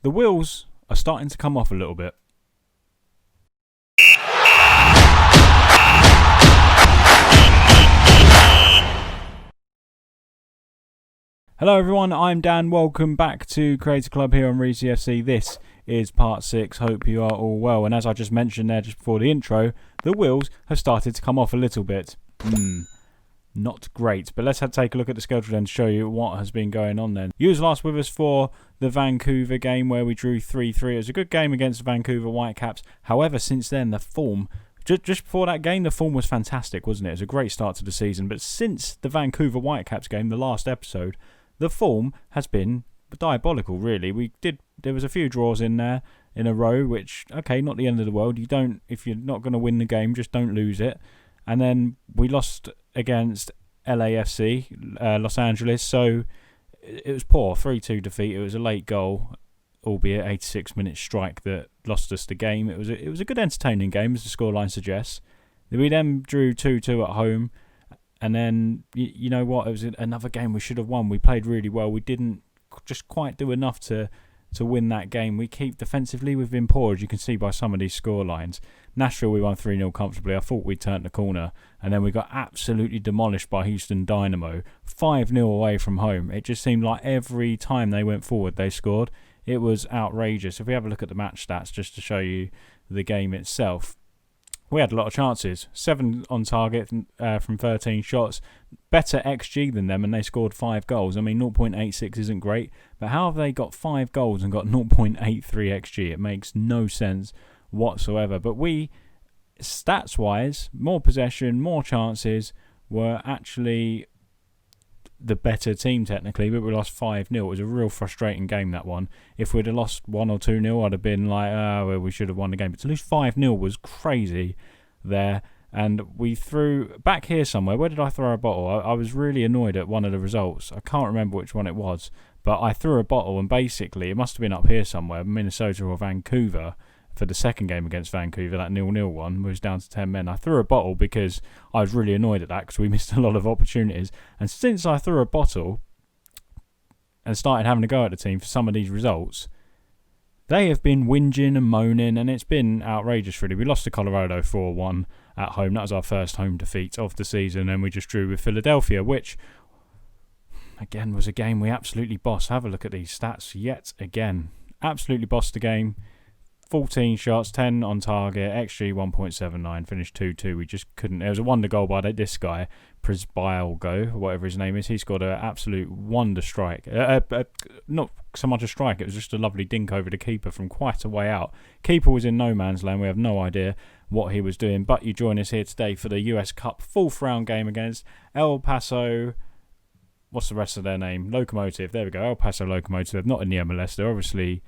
the wheels are starting to come off a little bit. Hello everyone, I'm Dan. Welcome back to Creator Club here on Reesy FC. This is part 6. Hope you are all well. And as I just mentioned there just before the intro, the wheels have started to come off a little bit. Not great. But let's take a look at the schedule and show you what has been going on then. You was last with us for the Vancouver game where we drew 3-3. It was a good game against the Vancouver Whitecaps. However, since then the form... Just before that game, the form was fantastic, wasn't it? It was a great start to the season. But since the Vancouver Whitecaps game, the last episode... the form has been diabolical, really. There was a few draws in there in a row, which, okay, not the end of the world. If you're not going to win the game, just don't lose it. And then we lost against LAFC, Los Angeles, so it was poor, 3-2 defeat. It was a late goal, albeit 86-minute strike that lost us the game. It was a good entertaining game, as the scoreline suggests. We then drew 2-2 at home. And then, you know what, it was another game we should have won. We played really well. We didn't just quite do enough to win that game. We keep defensively, we've been poor, as you can see by some of these score lines. Nashville, we won 3-0 comfortably. I thought we'd turned the corner. And then we got absolutely demolished by Houston Dynamo. 5-0 away from home. It just seemed like every time they went forward, they scored. It was outrageous. If we have a look at the match stats, just to show you the game itself. We had a lot of chances. 7 on target from 13 shots. Better XG than them, and they scored 5 goals. I mean, 0.86 isn't great, but how have they got 5 goals and got 0.83 XG? It makes no sense whatsoever. But we, stats-wise, more possession, more chances, were actually the better team technically, but we lost 5-0. It was a real frustrating game, that one. If we'd have lost 1 or 2-0, I'd have been like, well, we should have won the game. But to lose 5-0 was crazy there. And we threw back here somewhere. Where did I throw a bottle? I was really annoyed at one of the results. I can't remember which one it was, but I threw a bottle, and basically it must have been up here somewhere, Minnesota or Vancouver. For the second game against Vancouver, that 0-0 one was down to 10 men. I threw a bottle because I was really annoyed at that because we missed a lot of opportunities. And since I threw a bottle and started having a go at the team for some of these results, they have been whinging and moaning, and it's been outrageous, really. We lost to Colorado 4-1 at home. That was our first home defeat of the season, and we just drew with Philadelphia, which, again, was a game we absolutely bossed. Have a look at these stats yet again. Absolutely bossed the game. 14 shots, 10 on target, XG 1.79, finished 2-2. We just couldn't. There was a wonder goal by this guy, Prisbialgo, whatever his name is. He scored an absolute wonder strike. Not so much a strike, it was just a lovely dink over the keeper from quite a way out. Keeper was in no man's land. We have no idea what he was doing. But you join us here today for the US Cup 4th round game against El Paso. What's the rest of their name? Locomotive. There we go. El Paso Locomotive. They're not in the MLS. They're obviously...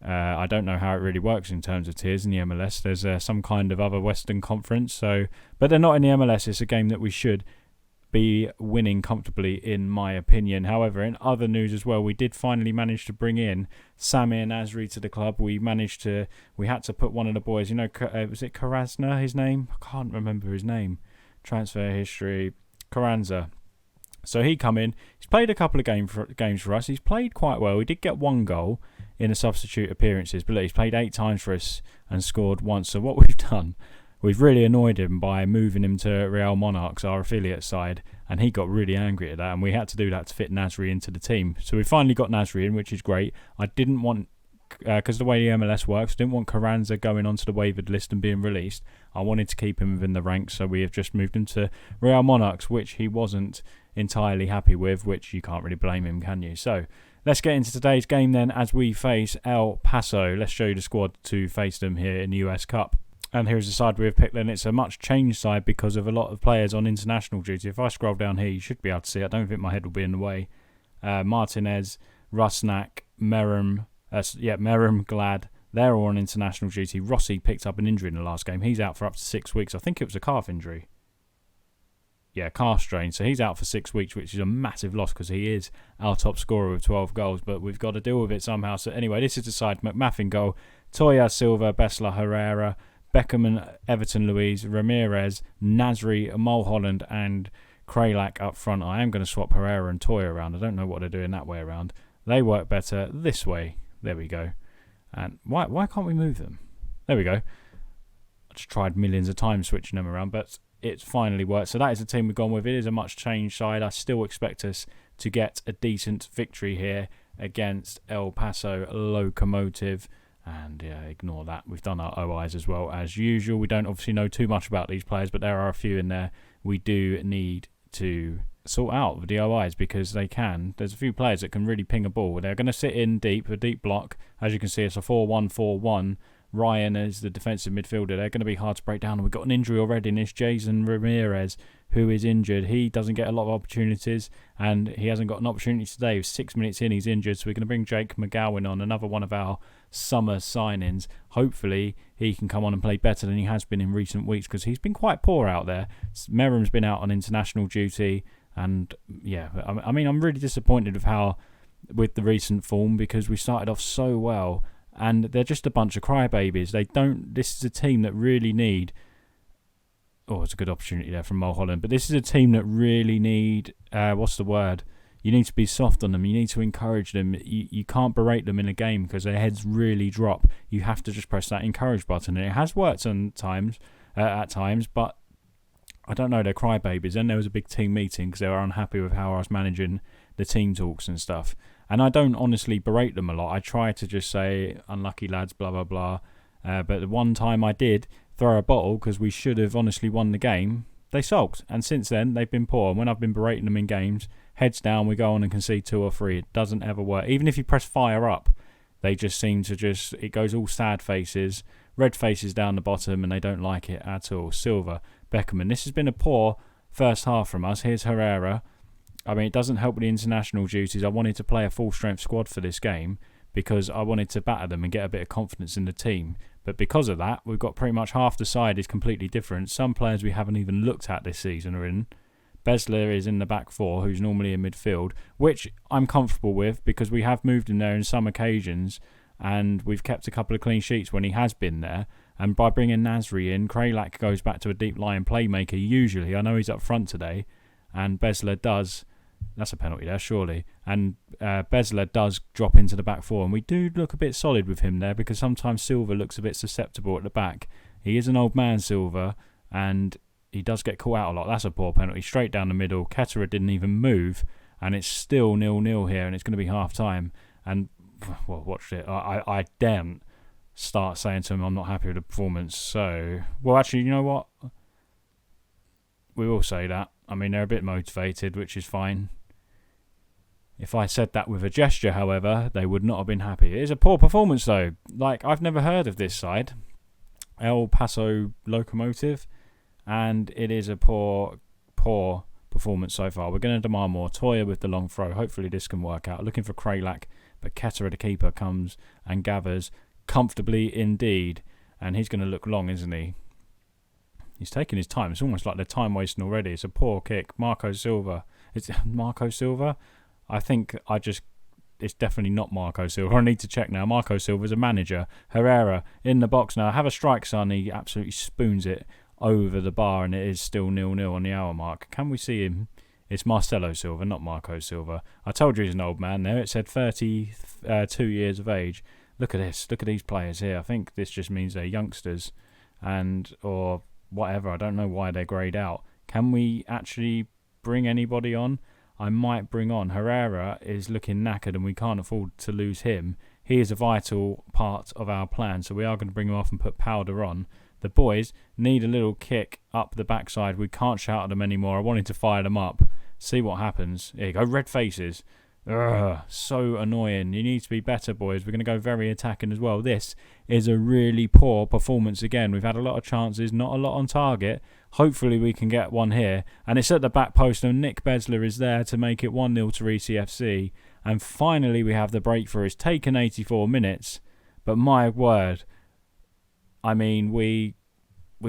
I don't know how it really works in terms of tiers in the MLS. There's some kind of other Western Conference, but they're not in the MLS. It's a game that we should be winning comfortably, in my opinion. However, in other news as well, we did finally manage to bring in Samir Nasri to the club. We had to put one of the boys, was it Carrasna, his name? I can't remember his name. Transfer history, Carranza. So he come in. He's played a couple of games for us. He's played quite well. He did get 1 goal in the substitute appearances, but look, he's played 8 times for us and scored once. So what we've done, we've really annoyed him by moving him to Real Monarchs, our affiliate side, and he got really angry at that, and we had to do that to fit Nasri into the team. So we finally got Nasri in, which is great. I didn't want, because the way the MLS works, didn't want Carranza going onto the waived list and being released. I wanted to keep him within the ranks, so we have just moved him to Real Monarchs, which he wasn't entirely happy with, which you can't really blame him, can you? So let's get into today's game then as we face El Paso. Let's show you the squad to face them here in the US Cup. And here's the side we have picked then. It's a much changed side because of a lot of players on international duty. If I scroll down here, you should be able to see. I don't think my head will be in the way. Martinez, Rusnak, Merrim, Glad. They're all on international duty. Rossi picked up an injury in the last game. He's out for up to 6 weeks. I think it was a calf injury. Yeah, calf strain. So he's out for 6 weeks, which is a massive loss because he is our top scorer with 12 goals. But we've got to deal with it somehow. So anyway, this is the side. McMath in goal. Toya Silva, Besla Herrera, Beckham and Everton Luiz, Ramirez, Nasri, Mulholland and Kralak up front. I am going to swap Herrera and Toya around. I don't know what they're doing that way around. They work better this way. There we go. And why can't we move them? There we go. I just tried millions of times switching them around, but it's finally worked. So that is the team we've gone with. It is a much changed side. I still expect us to get a decent victory here against El Paso Locomotive. And ignore that. We've done our OIs as well as usual. We don't obviously know too much about these players, but there are a few in there we do need to sort out with the OIs because they can. There's a few players that can really ping a ball. They're going to sit in deep, a deep block. As you can see, it's a 4-1-4-1. Ryan is the defensive midfielder. They're going to be hard to break down. And we've got an injury already, and it's Jason Ramirez who is injured. He doesn't get a lot of opportunities, and he hasn't got an opportunity today. 6 minutes in, he's injured, so we're going to bring Jake McGowan on, another one of our summer signings. Hopefully, he can come on and play better than he has been in recent weeks because he's been quite poor out there. Merrim's been out on international duty, and I mean, I'm really disappointed with the recent form because we started off so well. And they're just a bunch of crybabies. This is a team that really need... Oh, it's a good opportunity there from Mulholland. But this is a team that really need... what's the word? You need to be soft on them. You need to encourage them. You can't berate them in a game because their heads really drop. You have to just press that encourage button. And it has worked at times, but I don't know, they're crybabies. Then there was a big team meeting because they were unhappy with how I was managing the team talks and stuff. And I don't honestly berate them a lot. I try to just say, unlucky lads, blah, blah, blah. But the one time I did throw a bottle because we should have honestly won the game, they sulked. And since then, they've been poor. And when I've been berating them in games, heads down, we go on and concede 2 or 3. It doesn't ever work. Even if you press fire up, they just seem to it goes all sad faces, red faces down the bottom, and they don't like it at all. Silva, Beckham. And this has been a poor first half from us. Here's Herrera. I mean, it doesn't help with the international duties. I wanted to play a full-strength squad for this game because I wanted to batter them and get a bit of confidence in the team. But because of that, we've got pretty much half the side is completely different. Some players we haven't even looked at this season are in. Besler is in the back 4, who's normally in midfield, which I'm comfortable with because we have moved him there in some occasions and we've kept a couple of clean sheets when he has been there. And by bringing Nasri in, Kralak goes back to a deep line playmaker usually. I know he's up front today, and Besler does... That's a penalty there, surely. And Besler does drop into the back 4, and we do look a bit solid with him there because sometimes Silva looks a bit susceptible at the back. He is an old man, Silva, and he does get caught out a lot. That's a poor penalty, straight down the middle. Ketterer didn't even move, and it's still 0-0 here, and it's going to be half-time. And, well, watch it. I daren't start saying to him I'm not happy with the performance. So, well, actually, you know what? We will say that. I mean, they're a bit motivated, which is fine. If I said that with a gesture, however, they would not have been happy. It is a poor performance, though. Like, I've never heard of this side. El Paso Locomotive. And it is a poor performance so far. We're going to demand more. Toya with the long throw. Hopefully this can work out. Looking for Kralak, but Ketterer, the keeper, comes and gathers comfortably indeed. And he's going to look long, isn't he? He's taking his time. It's almost like they're time wasting already. It's a poor kick. Marco Silva. It's Marco Silva? I think it's definitely not Marco Silva. I need to check now. Marco Silva's a manager. Herrera in the box now. Have a strike, son. He absolutely spoons it over the bar, and it is still 0-0 on the hour mark. Can we see him? It's Marcelo Silva, not Marco Silva. I told you he's an old man there. It said 32 years of age. Look at this. Look at these players here. I think this just means they're youngsters or whatever. I don't know why they're greyed out. Can we actually bring anybody on? I might bring on. Herrera is looking knackered and we can't afford to lose him. He is a vital part of our plan, so we are going to bring him off and put Powder on. The boys need a little kick up the backside. We can't shout at them anymore. I wanted to fire them up. See what happens. Here you go. Red faces. Ugh, so annoying. You need to be better, boys. We're going to go very attacking as well. This is a really poor performance again. We've had a lot of chances, not a lot on target. Hopefully we can get one here. And it's at the back post, and Nick Besler is there to make it 1-0 to Reesy FC. And finally we have the breakthrough. It's taken 84 minutes. But my word, I mean, we're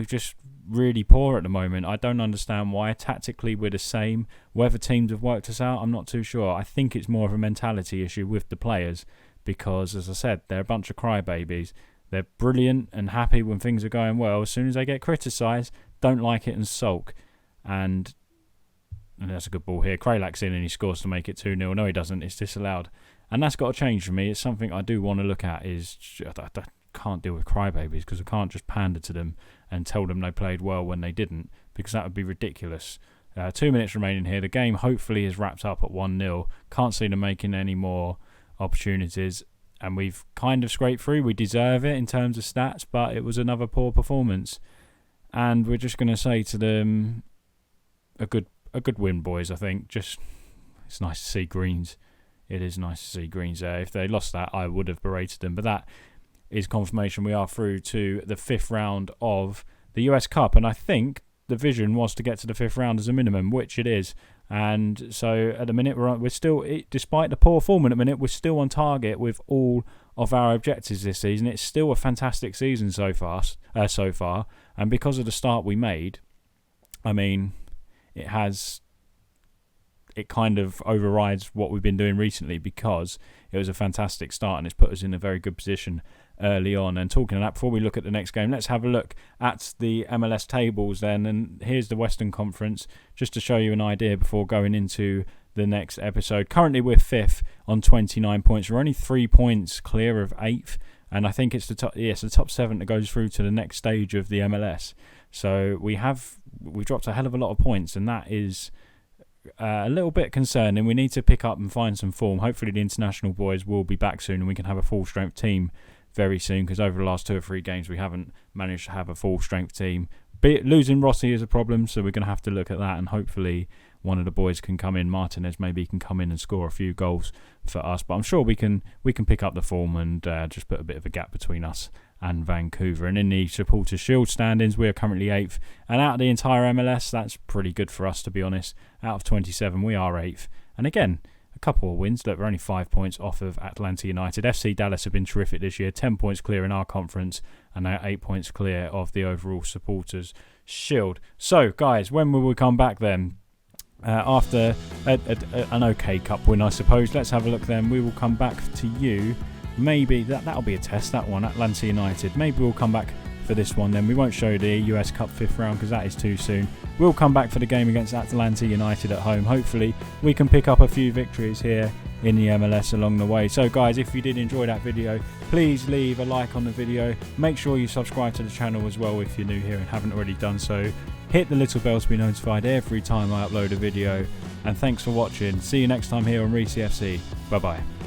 just really poor at the moment. I don't understand why. Tactically, we're the same. Whether teams have worked us out, I'm not too sure. I think it's more of a mentality issue with the players because, as I said, they're a bunch of crybabies. They're brilliant and happy when things are going well. As soon as they get criticised, don't like it and sulk. And that's a good ball here. Kralak's in and he scores to make it 2-0. No, he doesn't. It's disallowed. And that's got to change for me. It's something I do want to look at. I can't deal with crybabies, because I can't just pander to them and tell them they played well when they didn't, because that would be ridiculous. 2 minutes remaining here. The game hopefully is wrapped up at 1-0. Can't see them making any more opportunities, and we've kind of scraped through. We deserve it in terms of stats, but it was another poor performance. And we're just going to say to them, a good win, boys, I think. Just, it's nice to see greens. It is nice to see greens there. If they lost that, I would have berated them. But that is confirmation we are through to the 5th round of the US Cup. And I think the vision was to get to the 5th round as a minimum, which it is. And so at the minute, we're still, despite the poor form at the minute, we're still on target with all of our objectives this season. It's still a fantastic season so far. And because of the start we made, I mean, it kind of overrides what we've been doing recently, because it was a fantastic start and it's put us in a very good position early on. And talking of that, before we look at the next game, let's have a look at the MLS tables then. And here's the Western Conference, just to show you an idea before going into the next episode. Currently we're 5th on 29 points. We're only 3 points clear of 8th, and I think it's the top 7 that goes through to the next stage of the MLS. So we've dropped a hell of a lot of points, and that is a little bit concerning. We need to pick up and find some form. Hopefully the international boys will be back soon and we can have a full strength team very soon, because over the last 2 or 3 games we haven't managed to have a full strength team. Losing Rossi is a problem, so we're going to have to look at that, and hopefully one of the boys can come in. Martinez maybe can come in and score a few goals for us, but I'm sure we can pick up the form and just put a bit of a gap between us and Vancouver. And in the Supporters Shield standings, we are currently 8th, and out of the entire MLS, that's pretty good for us, to be honest. Out of 27, we are 8th, and again, a couple of wins. Look, we're only 5 points off of Atlanta United. FC Dallas have been terrific this year, 10 points clear in our conference, and they're 8 points clear of the overall Supporters Shield. So guys, when will we come back then? After an okay cup win, I suppose. Let's have a look then. We will come back to you. Maybe that'll be a test, that one, Atlanta United. Maybe we'll come back for this one then. We won't show the US Cup 5th round because that is too soon. We'll come back for the game against Atlanta United at home. Hopefully we can pick up a few victories here in the MLS along the way. So guys, if you did enjoy that video, please leave a like on the video. Make sure you subscribe to the channel as well if you're new here and haven't already done so. Hit the little bell to be notified every time I upload a video. And thanks for watching. See you next time here on Reesy FC. Bye bye.